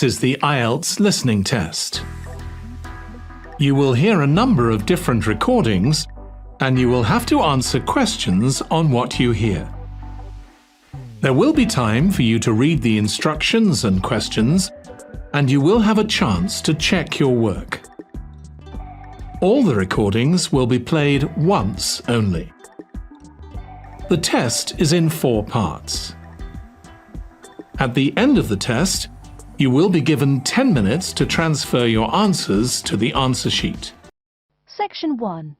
This is the IELTS listening test. You will hear a number of different recordings and you will have to answer questions on what you hear. There will be time for you to read the instructions and questions, and you will have a chance to check your work. All the recordings will be played once only. The test is in 4 parts. At the end of the test, you will be given 10 minutes to transfer your answers to the answer sheet. Section 1.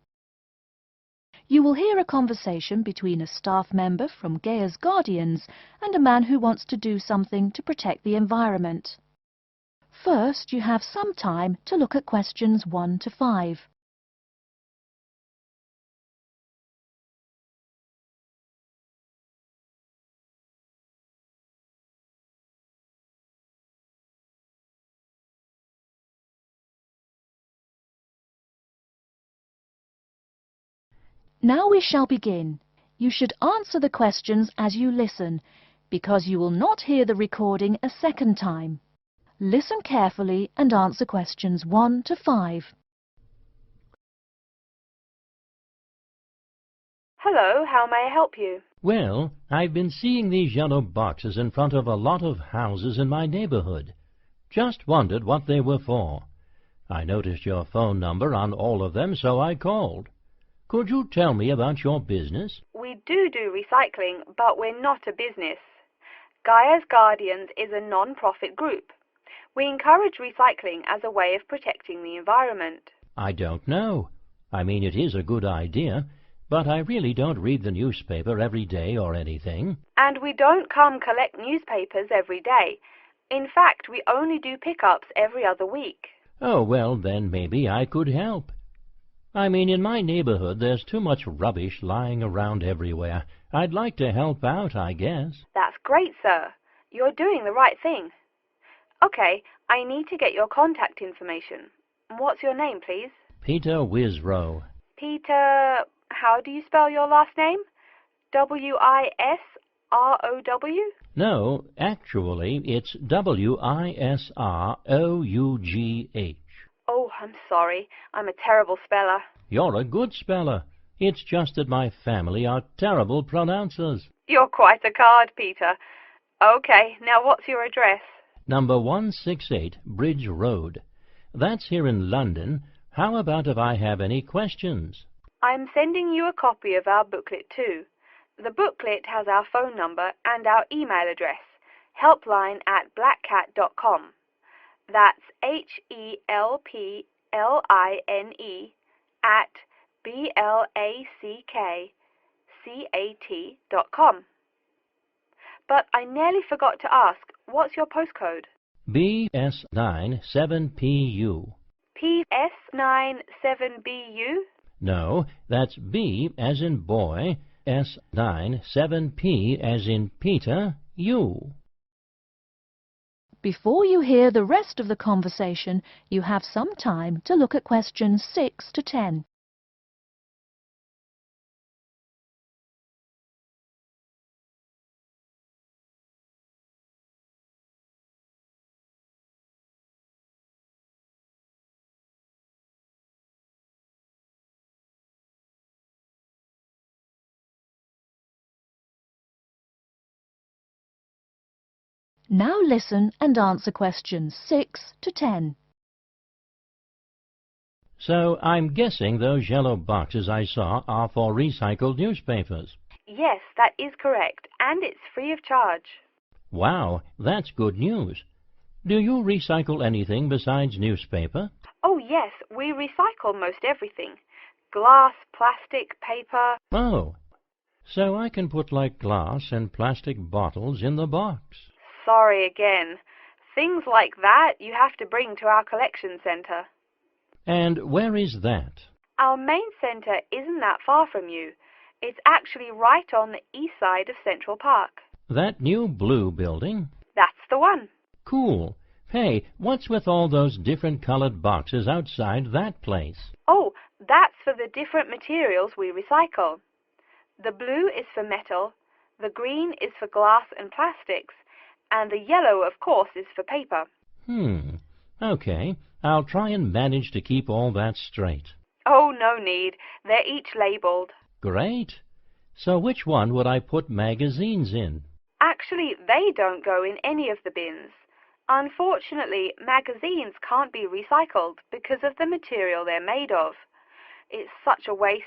You will hear a conversation between a staff member from Gaia's Guardians and a man who wants to do something to protect the environment. First, you have some time to look at questions 1 to 5. Now we shall begin. You should answer the questions as you listen, because you will not hear the recording a second time. Listen carefully and answer questions 1 to 5. Hello, how may I help you? Well, I've been seeing these yellow boxes in front of a lot of houses in my neighborhood. Just wondered what they were for. I noticed your phone number on all of them, so I called. Could you tell me about your business? We do recycling, but we're not a business. Gaia's Guardians is a non-profit group. We encourage recycling as a way of protecting the environment. I don't know. I mean, it is a good idea, but I really don't read the newspaper every day or anything. And we don't come collect newspapers every day. In fact, we only do pickups every other week. Oh, well, then maybe I could help. I mean, in my neighborhood, there's too much rubbish lying around everywhere. I'd like to help out, I guess. That's great, sir. You're doing the right thing. Okay, I need to get your contact information. What's your name, please? Peter Wisrow. Peter, how do you spell your last name? W-I-S-R-O-W? No, actually, it's W-I-S-R-O-U-G-H. Oh, I'm sorry. I'm a terrible speller. You're a good speller. It's just that my family are terrible pronouncers. You're quite a card, Peter. Okay, now what's your address? Number 168 Bridge Road. That's here in London. How about if I have any questions? I'm sending you a copy of our booklet too. The booklet has our phone number and our email address, helpline@blackcat.com. That's HELPLINE @BLACKCAT.com. But I nearly forgot to ask, what's your postcode? BS97PU. PS97BU? No, that's B as in boy, S97P as in Peter, U. Before you hear the rest of the conversation, you have some time to look at questions 6 to 10. Now listen and answer questions 6 to 10. So I'm guessing those yellow boxes I saw are for recycled newspapers. Yes, that is correct, and it's free of charge. Wow, that's good news. Do you recycle anything besides newspaper? Oh yes, we recycle most everything. Glass, plastic, paper. Oh, so I can put like glass and plastic bottles in the box. Sorry again. Things like that you have to bring to our collection centre. And where is that? Our main centre isn't that far from you. It's actually right on the east side of Central Park. That new blue building? That's the one. Cool. Hey, what's with all those different colored boxes outside that place? Oh, that's for the different materials we recycle. The blue is for metal, the green is for glass and plastics, and the yellow, of course, is for paper. Okay. I'll try and manage to keep all that straight. Oh, no need. They're each labelled. Great. So which one would I put magazines in? Actually, they don't go in any of the bins. Unfortunately, magazines can't be recycled because of the material they're made of. It's such a waste.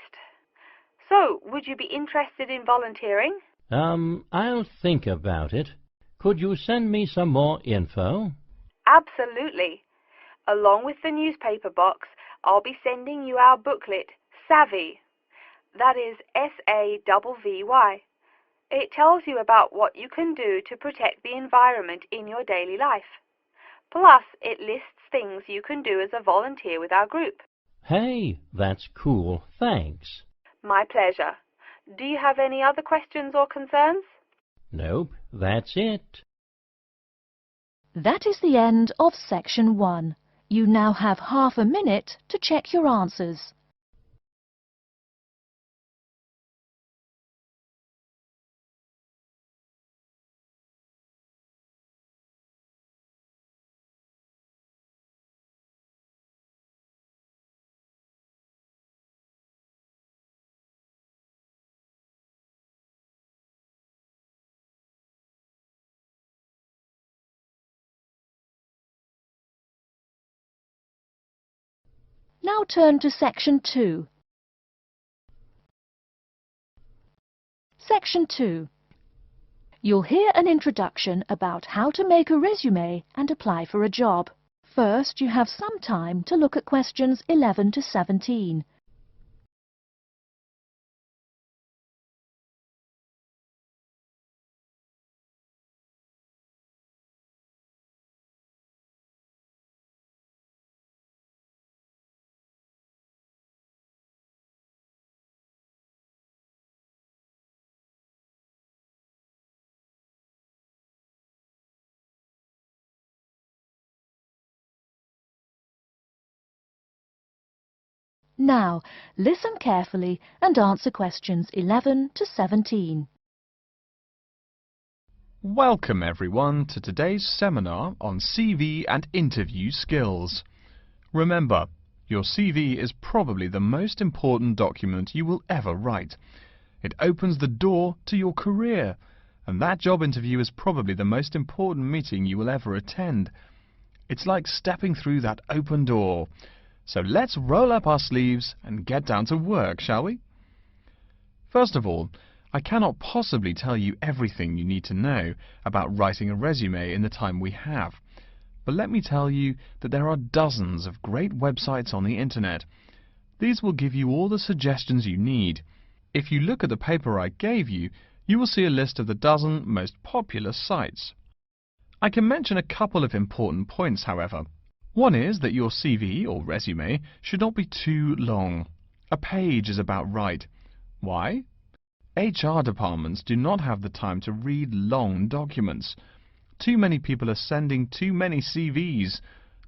So, would you be interested in volunteering? I'll think about it. Could you send me some more info? Absolutely. Along with the newspaper box, I'll be sending you our booklet, Savvy. That is SAVVY. It tells you about what you can do to protect the environment in your daily life. Plus, it lists things you can do as a volunteer with our group. Hey, that's cool. Thanks. My pleasure. Do you have any other questions or concerns? Nope, that's it. That is the end of Section 1. You now have half a minute to check your answers. Now turn to Section 2. Section 2. You'll hear an introduction about how to make a resume and apply for a job. First, you have some time to look at questions 11 to 17. Now, listen carefully and answer questions 11 to 17. Welcome everyone to today's seminar on CV and interview skills. Remember, your CV is probably the most important document you will ever write. It opens the door to your career, and that job interview is probably the most important meeting you will ever attend. It's like stepping through that open door. So let's roll up our sleeves and get down to work, shall we? First of all, I cannot possibly tell you everything you need to know about writing a resume in the time we have. But let me tell you that there are dozens of great websites on the internet. These will give you all the suggestions you need. If you look at the paper I gave you, you will see a list of the dozen most popular sites. I can mention a couple of important points, however. One is that your CV or resume should not be too long. A page is about right. Why? HR departments do not have the time to read long documents. Too many people are sending too many CVs.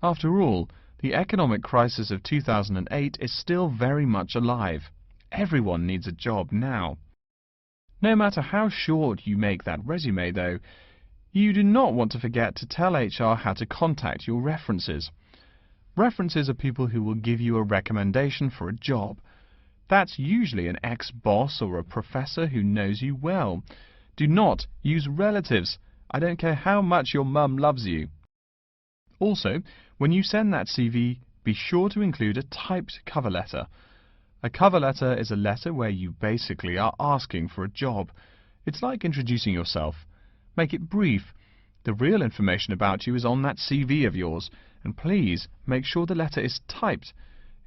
After all, the economic crisis of 2008 is still very much alive. Everyone needs a job now. No matter how short you make that resume, though, you do not want to forget to tell HR how to contact your references. References are people who will give you a recommendation for a job. That's usually an ex-boss or a professor who knows you well. Do not use relatives. I don't care how much your mum loves you. Also, when you send that CV, be sure to include a typed cover letter. A cover letter is a letter where you basically are asking for a job. It's like introducing yourself. Make it brief. The real information about you is on that CV of yours, and please make sure the letter is typed.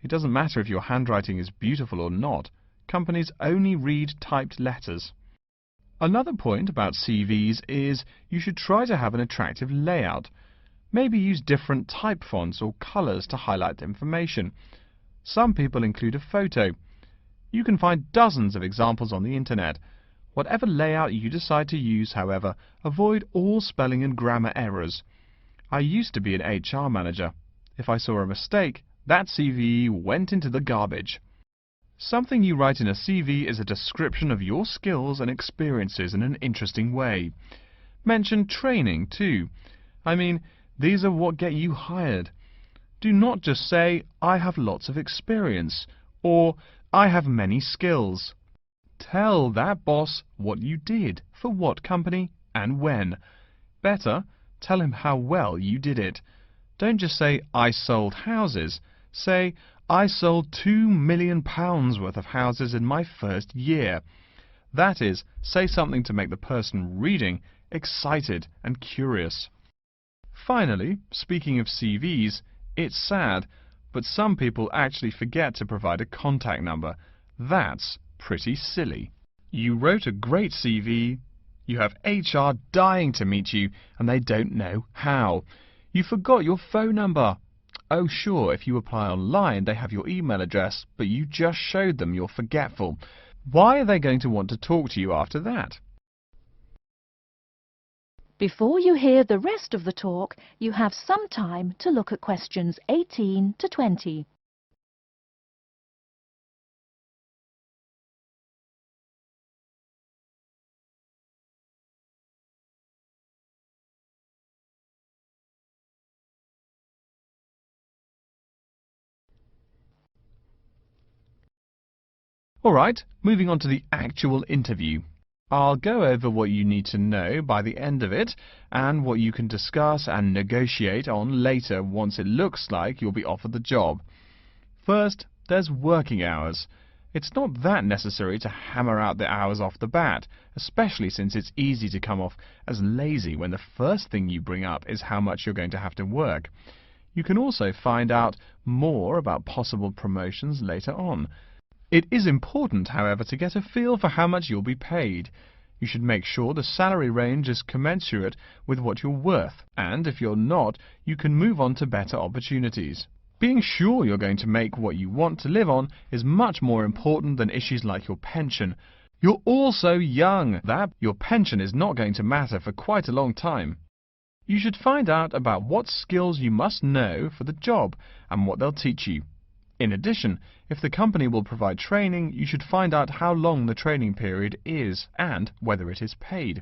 It doesn't matter if your handwriting is beautiful or not. Companies only read typed letters. Another point about CVs is you should try to have an attractive layout. Maybe use different type fonts or colors to highlight information. Some people include a photo. You can find dozens of examples on the internet. Whatever layout you decide to use, however, avoid all spelling and grammar errors. I used to be an HR manager. If I saw a mistake, that CV went into the garbage. Something you write in a CV is a description of your skills and experiences in an interesting way. Mention training, too. I mean, These are what get you hired. Do not just say, I have lots of experience, or I have many skills. Tell that boss what you did, for what company, and when. Better, tell him how well you did it. Don't just say, I sold houses. Say, I sold £2 million worth of houses in my first year. That is, say something to make the person reading excited and curious. Finally, speaking of CVs, it's sad, but some people actually forget to provide a contact number. That's pretty silly. You wrote a great CV, you have HR dying to meet you, and they don't know how. You forgot your phone number. Oh sure, if you apply online they have your email address, but you just showed them you're forgetful. Why are they going to want to talk to you after that? Before you hear the rest of the talk, you have some time to look at questions 18 to 20. Alright, moving on to the actual interview. I'll go over what you need to know by the end of it, and what you can discuss and negotiate on later once it looks like you'll be offered the job. First, there's working hours. It's not that necessary to hammer out the hours off the bat, especially since it's easy to come off as lazy when the first thing you bring up is how much you're going to have to work. You can also find out more about possible promotions later on. It is important, however, to get a feel for how much you'll be paid. You should make sure the salary range is commensurate with what you're worth, and if you're not, you can move on to better opportunities. Being sure you're going to make what you want to live on is much more important than issues like your pension. You're all so young that your pension is not going to matter for quite a long time. You should find out about what skills you must know for the job and what they'll teach you. In addition, if the company will provide training, you should find out how long the training period is and whether it is paid.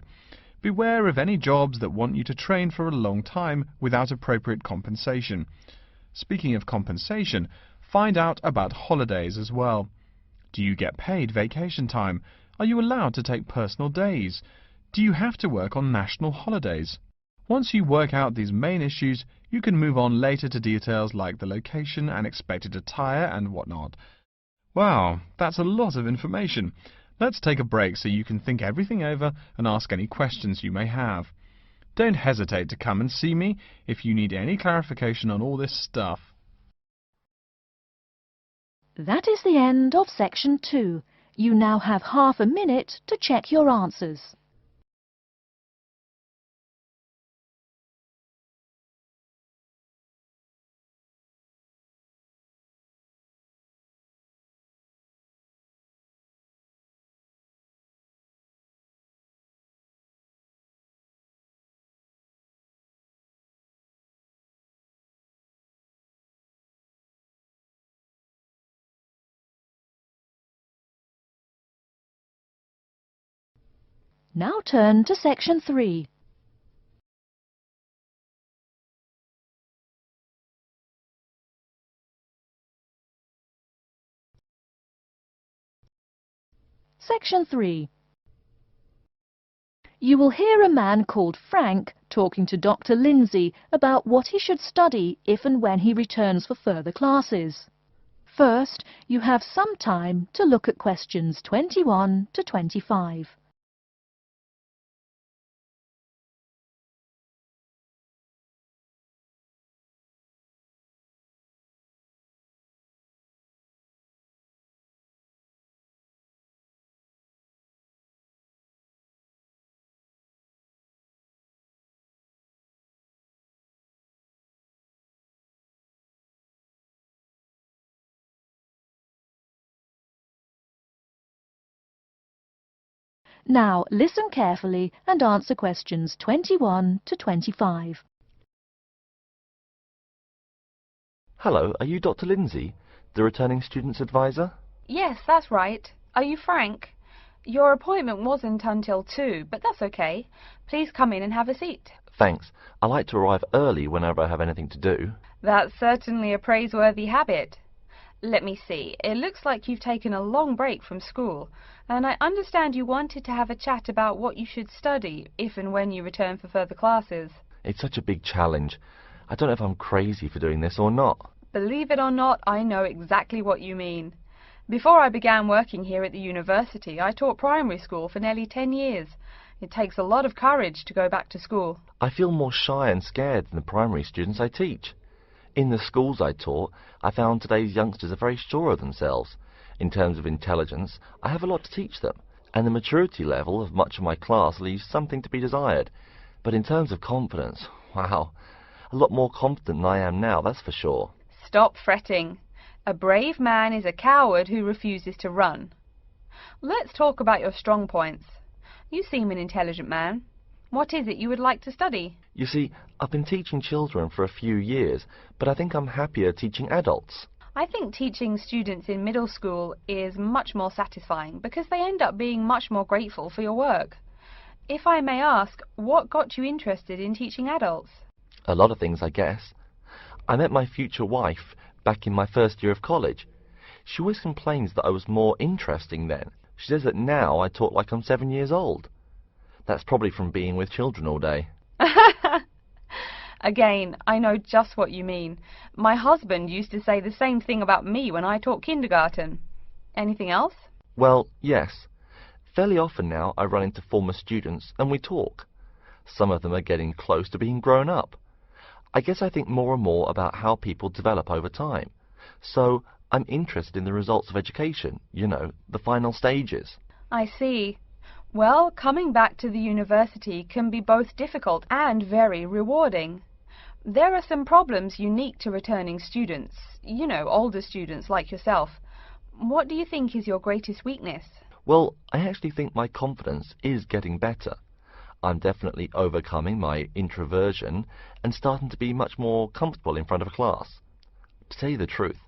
Beware of any jobs that want you to train for a long time without appropriate compensation. Speaking of compensation, find out about holidays as well. Do you get paid vacation time? Are you allowed to take personal days? Do you have to work on national holidays? Once you work out these main issues, you can move on later to details like the location and expected attire and whatnot. Wow, that's a lot of information. Let's take a break so you can think everything over and ask any questions you may have. Don't hesitate to come and see me if you need any clarification on all this stuff. That is the end of section 2. You now have half a minute to check your answers. Now turn to section 3. Section 3. You will hear a man called Frank talking to Dr. Lindsay about what he should study if and when he returns for further classes. First, you have some time to look at questions 21 to 25. Now listen carefully and answer questions 21 to 25. Hello, are you Dr. Lindsay, the returning students advisor? Yes, that's right. Are you Frank? Your appointment wasn't until 2, but that's okay. Please come in and have a seat. Thanks. I like to arrive early whenever I have anything to do. That's certainly a praiseworthy habit. Let me see. It looks like you've taken a long break from school, and I understand you wanted to have a chat about what you should study if and when you return for further classes. It's such a big challenge. I don't know if I'm crazy for doing this or not. Believe it or not, I know exactly what you mean. Before I began working here at the university, I taught primary school for nearly 10 years. It takes a lot of courage to go back to school. I feel more shy and scared than the primary students I teach. In the schools I taught, I found today's youngsters are very sure of themselves. In terms of intelligence, I have a lot to teach them, and the maturity level of much of my class leaves something to be desired. But in terms of confidence, wow, a lot more confident than I am now, that's for sure. Stop fretting. A brave man is a coward who refuses to run. Let's talk about your strong points. You seem an intelligent man. What is it you would like to study? You see, I've been teaching children for a few years, but I think I'm happier teaching adults. I think teaching students in middle school is much more satisfying because they end up being much more grateful for your work. If I may ask, what got you interested in teaching adults? A lot of things, I guess. I met my future wife back in my first year of college. She always complains that I was more interesting then. She says that now I talk like I'm 7 years old. That's probably from being with children all day. Again, I know just what you mean. My husband used to say the same thing about me when I taught kindergarten. Anything else? Well, yes. Fairly often now I run into former students and we talk. Some of them are getting close to being grown up. I guess I think more and more about how people develop over time. So I'm interested in the results of education, you know, the final stages. I see. Well, coming back to the university can be both difficult and very rewarding. There are some problems unique to returning students, you know, older students like yourself. What do you think is your greatest weakness? Well, I actually think my confidence is getting better. I'm definitely overcoming my introversion and starting to be much more comfortable in front of a class. To tell you the truth,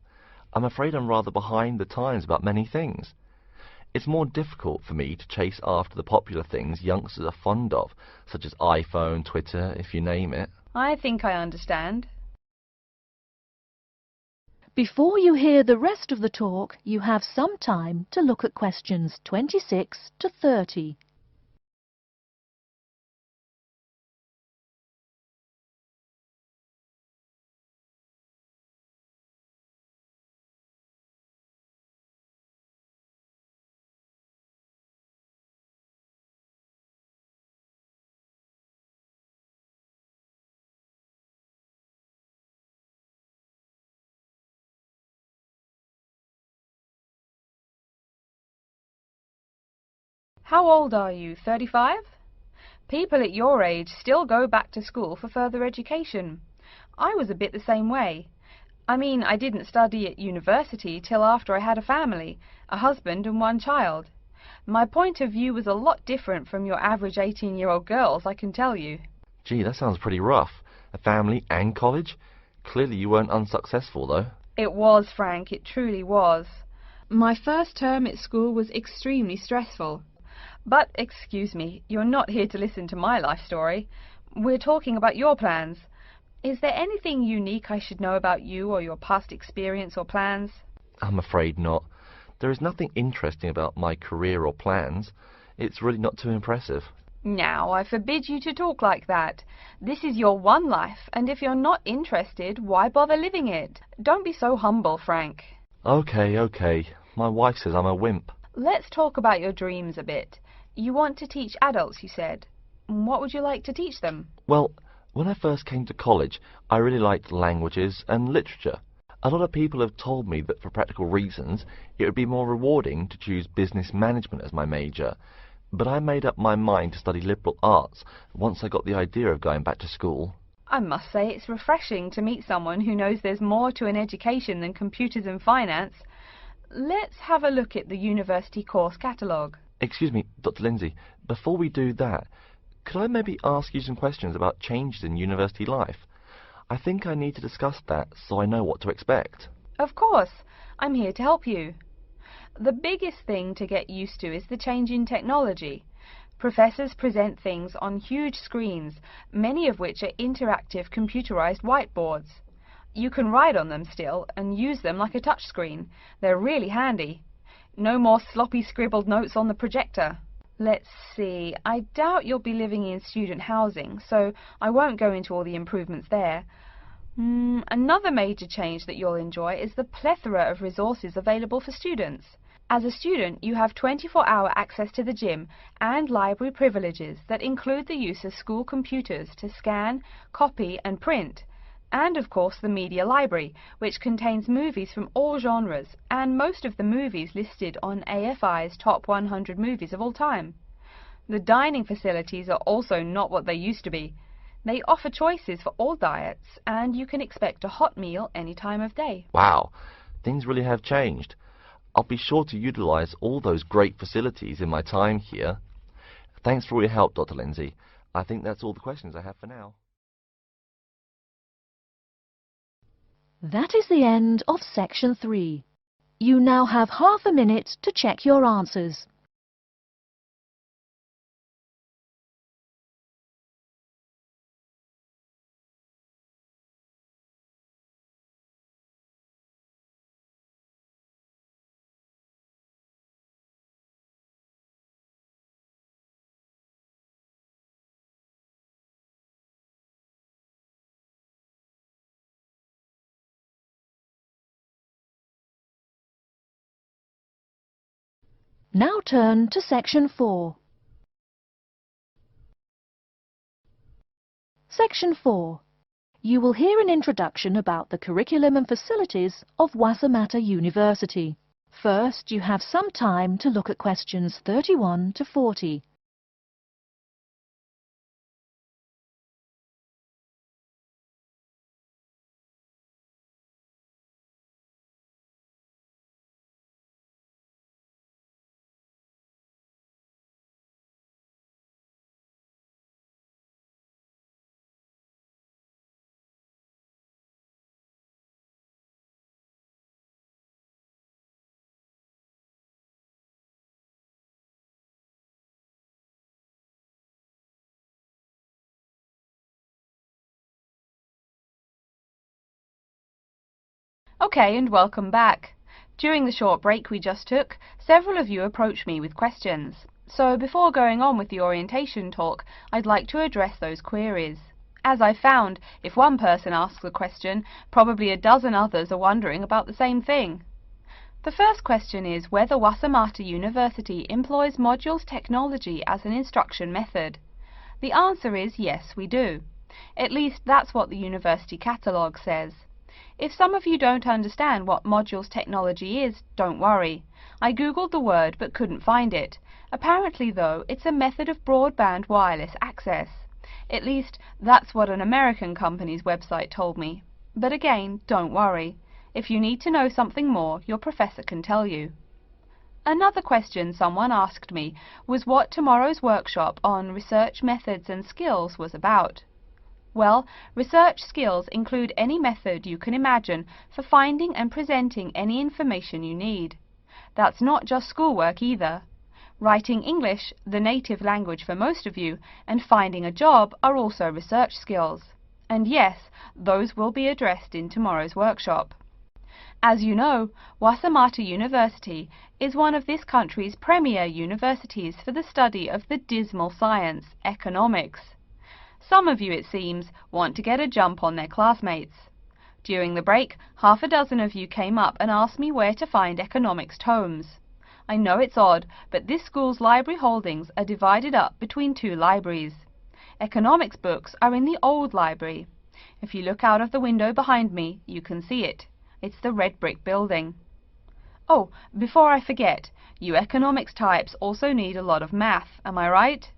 I'm afraid I'm rather behind the times about many things. It's more difficult for me to chase after the popular things youngsters are fond of, such as iPhone, Twitter, if you name it. I think I understand. Before you hear the rest of the talk, you have some time to look at questions 26 to 30. How old are you? 35? People at your age still go back to school for further education. I was a bit the same way. I mean, I didn't study at university till after I had a family, a husband and one child. My point of view was a lot different from your average 18-year-old girls, I can tell you. Gee, that sounds pretty rough. A family and college? Clearly you weren't unsuccessful, though. It was, Frank, it truly was. My first term at school was extremely stressful. But, excuse me, you're not here to listen to my life story. We're talking about your plans. Is there anything unique I should know about you or your past experience or plans? I'm afraid not. There is nothing interesting about my career or plans. It's really not too impressive. Now, I forbid you to talk like that. This is your one life, and if you're not interested, why bother living it? Don't be so humble, Frank. Okay. My wife says I'm a wimp. Let's talk about your dreams a bit. You want to teach adults, you said. What would you like to teach them? Well, when I first came to college, I really liked languages and literature. A lot of people have told me that for practical reasons, it would be more rewarding to choose business management as my major. But I made up my mind to study liberal arts once I got the idea of going back to school. I must say it's refreshing to meet someone who knows there's more to an education than computers and finance. Let's have a look at the university course catalogue. Excuse me, Dr. Lindsay, before we do that, could I maybe ask you some questions about changes in university life? I think I need to discuss that so I know what to expect. Of course. I'm here to help you. the biggest thing to get used to is the change in technology. Professors present things on huge screens, many of which are interactive computerized whiteboards. You can write on them still and use them like a touchscreen. They're really handy. No more sloppy scribbled notes on the projector. Let's see, I doubt you'll be living in student housing, so I won't go into all the improvements there. Another major change that you'll enjoy is the plethora of resources available for students. As a student, you have 24-hour access to the gym and library privileges that include the use of school computers to scan, copy and print, and of course the media library, which contains movies from all genres and most of the movies listed on AFI's top 100 movies of all time. The dining facilities are also not what they used to be. They offer choices for all diets, and you can expect a hot meal any time of day. Wow, things really have changed. I'll be sure to utilize all those great facilities in my time here. Thanks for all your help, Dr. Lindsay. I think that's all the questions I have for now. That is the end of section 3. You now have half a minute to check your answers. Now turn to section 4. Section 4. You will hear an introduction about the curriculum and facilities of Waitemata University. First, you have some time to look at questions 31 to 40. Okay, and welcome back. During the short break we just took, several of you approached me with questions. So before going on with the orientation talk, I'd like to address those queries. As I found, if one person asks a question, probably a dozen others are wondering about the same thing. The first question is whether Waitemata University employs modules technology as an instruction method. The answer is yes, we do. At least that's what the university catalogue says. If some of you don't understand what modules technology is, don't worry. I googled the word but couldn't find it. Apparently, though, it's a method of broadband wireless access. At least, that's what an American company's website told me. But again, don't worry. If you need to know something more, your professor can tell you. Another question someone asked me was what tomorrow's workshop on research methods and skills was about. Well, research skills include any method you can imagine for finding and presenting any information you need. That's not just schoolwork either. Writing English, the native language for most of you, and finding a job are also research skills. And yes, those will be addressed in tomorrow's workshop. As you know, Waitemata University is one of this country's premier universities for the study of the dismal science, economics. Some of you, it seems, want to get a jump on their classmates. During the break, half a dozen of you came up and asked me where to find economics tomes. I know it's odd, but this school's library holdings are divided up between two libraries. Economics books are in the old library. If you look out of the window behind me, you can see it. It's the red brick building. Oh, before I forget, you economics types also need a lot of math, am I right?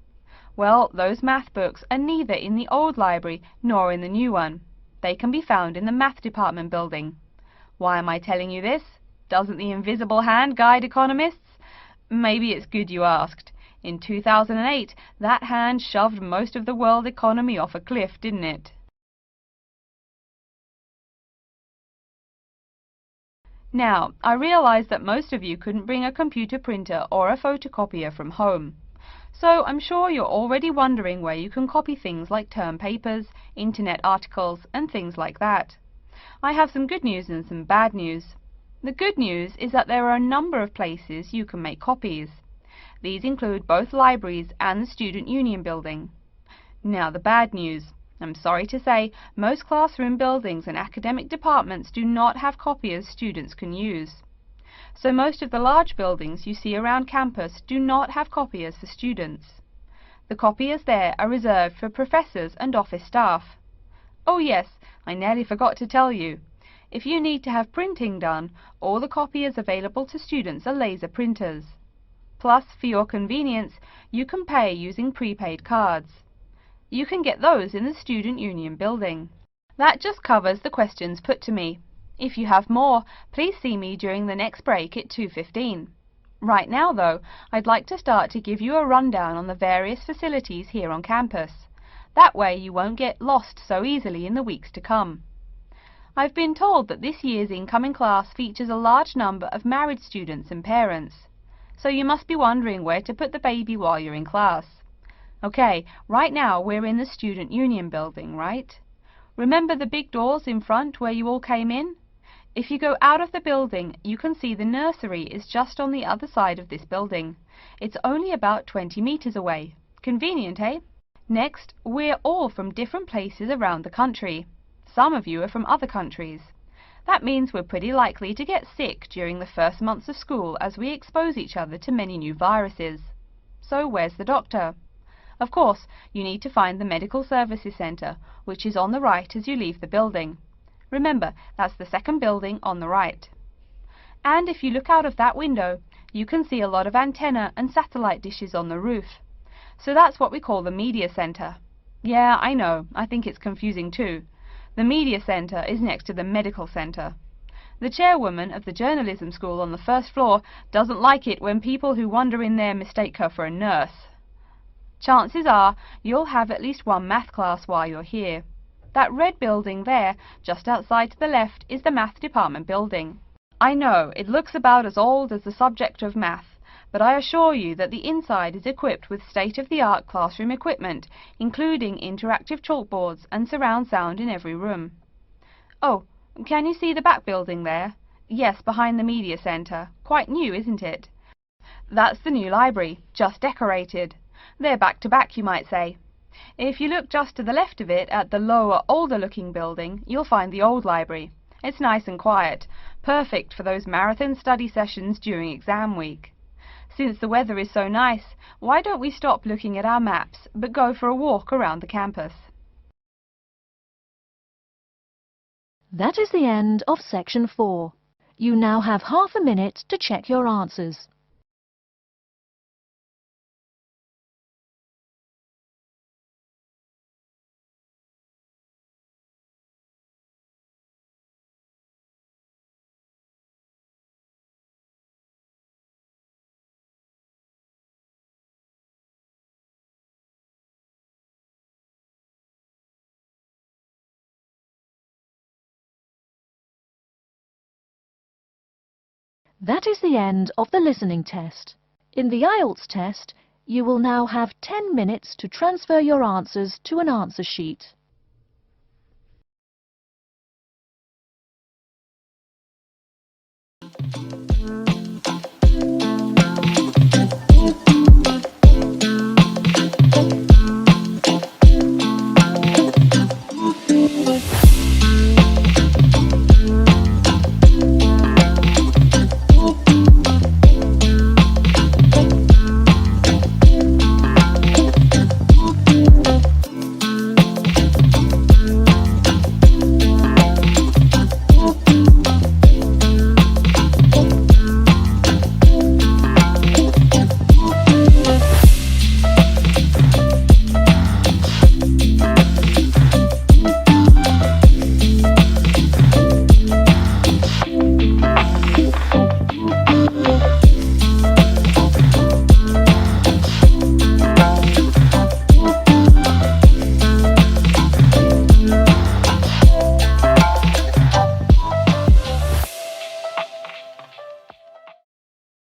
Well, those math books are neither in the old library nor in the new one. They can be found in the math department building. Why am I telling you this? Doesn't the invisible hand guide economists? Maybe it's good you asked. In 2008, that hand shoved most of the world economy off a cliff, didn't it? Now, I realize that most of you couldn't bring a computer printer or a photocopier from home. So I'm sure you're already wondering where you can copy things like term papers, internet articles, and things like that. I have some good news and some bad news. The good news is that there are a number of places you can make copies. These include both libraries and the Student Union building. Now the bad news. I'm sorry to say, most classroom buildings and academic departments do not have copiers students can use. So most of the large buildings you see around campus do not have copiers for students. The copiers there are reserved for professors and office staff. Oh yes, I nearly forgot to tell you. If you need to have printing done, all the copiers available to students are laser printers. Plus, for your convenience, you can pay using prepaid cards. You can get those in the Student Union building. That just covers the questions put to me. If you have more, please see me during the next break at 2:15. Right now, though, I'd like to start to give you a rundown on the various facilities here on campus. That way you won't get lost so easily in the weeks to come. I've been told that this year's incoming class features a large number of married students and parents. So you must be wondering where to put the baby while you're in class. Okay, right now we're in the Student Union building, right? Remember the big doors in front where you all came in? If you go out of the building, you can see the nursery is just on the other side of this building. It's only about 20 meters away. Convenient, eh? Next, we're all from different places around the country. Some of you are from other countries. That means we're pretty likely to get sick during the first months of school as we expose each other to many new viruses. So where's the doctor? Of course, you need to find the Medical Services Centre, which is on the right as you leave the building. Remember, that's the second building on the right. And if you look out of that window, you can see a lot of antenna and satellite dishes on the roof. So that's what we call the Media Centre. Yeah, I know, I think it's confusing too. The Media Centre is next to the Medical Centre. The chairwoman of the journalism school on the first floor doesn't like it when people who wander in there mistake her for a nurse. Chances are you'll have at least one math class while you're here. That red building there, just outside to the left, is the math department building. I know, it looks about as old as the subject of math, but I assure you that the inside is equipped with state-of-the-art classroom equipment, including interactive chalkboards and surround sound in every room. Oh, can you see the back building there? Yes, behind the Media Centre. Quite new, isn't it? That's the new library, just decorated. They're back to back, you might say. If you look just to the left of it at the lower, older-looking building, you'll find the old library. It's nice and quiet, perfect for those marathon study sessions during exam week. Since the weather is so nice, why don't we stop looking at our maps, but go for a walk around the campus? That is the end of section 4. You now have half a minute to check your answers. That is the end of the listening test. In the IELTS test, you will now have 10 minutes to transfer your answers to an answer sheet.